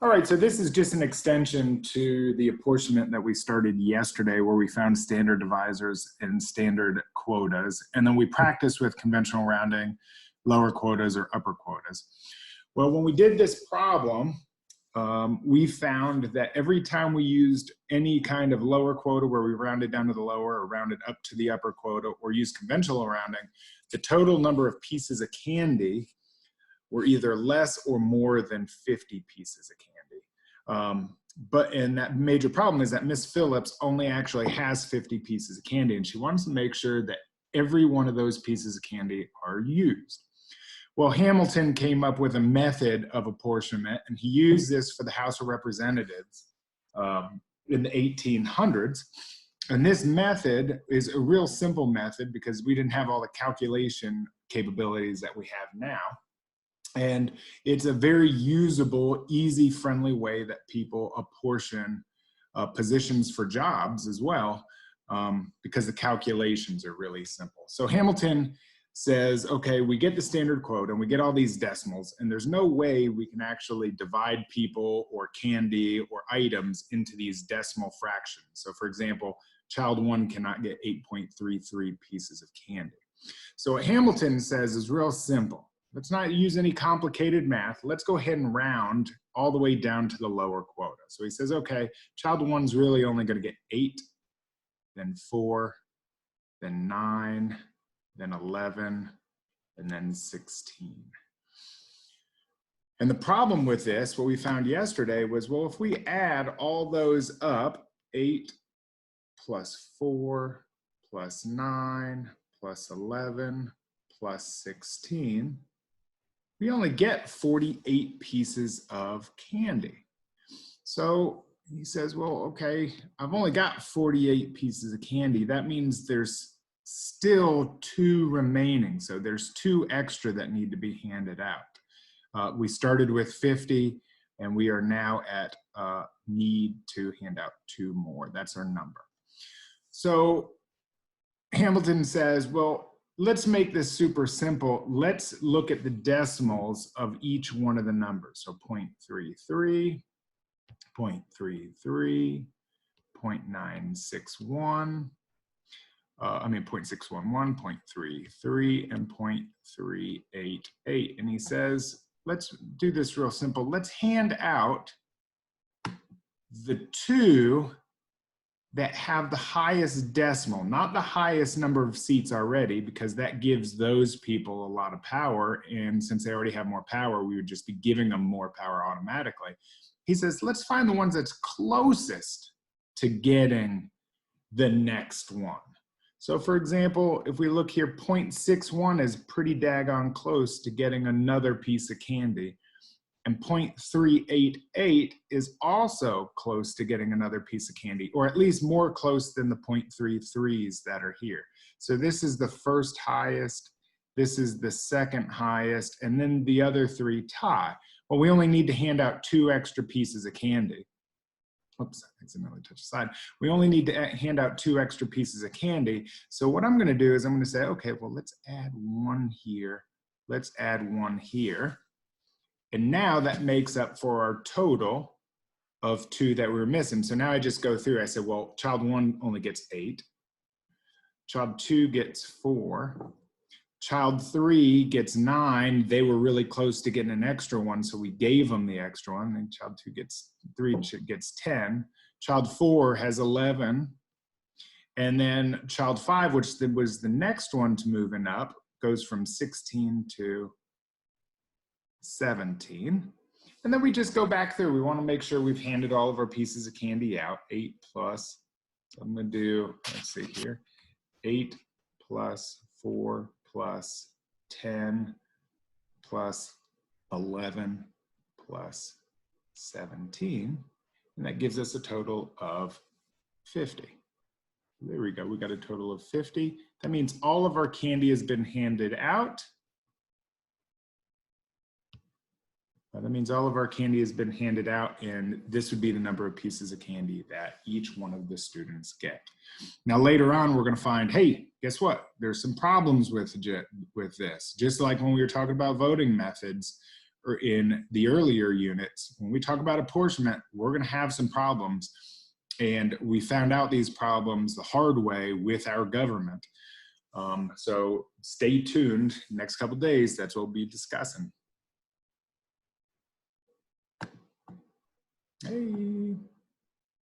All right, so this is just an extension to the apportionment that we started yesterday, where we found standard divisors and standard quotas, and then we practiced with conventional rounding, lower quotas or upper quotas. Well, when we did this problem, we found that every time we used any kind of lower quota where we rounded down to the lower or rounded up to the upper quota or used conventional rounding, the total number of pieces of candy were either less or more than 50 pieces of candy. And that major problem is that Miss Phillips only actually has 50 pieces of candy, and she wants to make sure that every one of those pieces of candy are used. Well, Hamilton came up with a method of apportionment, and he used this for the House of Representatives in the 1800s. And this method is a real simple method because we didn't have all the calculation capabilities that we have now. And it's a very usable, easy, friendly way that people apportion positions for jobs as well, because the calculations are really simple. So Hamilton says, okay, we get the standard quota and we get all these decimals, and there's no way we can actually divide people or candy or items into these decimal fractions. So for example, child 1 cannot get 8.33 pieces of candy. So what Hamilton says is real simple. Let's not use any complicated math. Let's go ahead and round all the way down to the lower quota. So he says, okay, child 1's really only going to get 8, then 4, then 9, then 11, and then 16. And the problem with this, what we found yesterday was, well, if we add all those up, 8 plus 4 plus 9 plus 11 plus 16, we only get 48 pieces of candy. So he says, well, okay, I've only got 48 pieces of candy. That means there's still 2 remaining. So there's 2 extra that need to be handed out. We started with 50 and we are now at need to hand out 2 more. That's our number. So Hamilton says, well, let's make this super simple. Let's look at the decimals of each one of the numbers. So 0.33, 0.33, 0.961, 0.611, 0.33, and 0.388. And he says, let's do this real simple. Let's hand out the 2 that have the highest decimal, not the highest number of seats already, because that gives those people a lot of power. And since they already have more power, we would just be giving them more power automatically. He says, let's find the ones that's closest to getting the next one. So for example, if we look here, 0.61 is pretty daggone close to getting another piece of candy. And 0.388 is also close to getting another piece of candy, or at least more close than the 0.33s that are here. So this is the first highest, this is the second highest, and then the other 3 tie. Well, we only need to hand out 2 extra pieces of candy. Oops, I accidentally touched the side. We only need to hand out 2 extra pieces of candy. So what I'm gonna do is I'm gonna say, okay, well, let's add 1 here. Let's add 1 here. And now that makes up for our total of 2 that we were missing. So now I just go through, I said, well, child 1 only gets 8. Child 2 gets 4. Child 3 gets 9. They were really close to getting an extra one, so we gave them the extra one. And child 3 gets 10. Child 4 has 11. And then child 5, which was the next one to moving up, goes from 16 to 17. And then we just go back through. We want to make sure we've handed all of our pieces of candy out. 8 plus, I'm going to do, let's see here, 8 plus 4 plus 10 plus 11 plus 17. And that gives us a total of 50. There we go. We got a total of 50. That means all of our candy has been handed out. That means all of our candy has been handed out, and this would be the number of pieces of candy that each one of the students get. Now later on, we're going to find, hey, guess what? There's some problems with this. Just like when we were talking about voting methods, or in the earlier units, when we talk about apportionment, we're going to have some problems. And we found out these problems the hard way with our government. So stay tuned. Next couple of days, that's what we'll be discussing. Hey.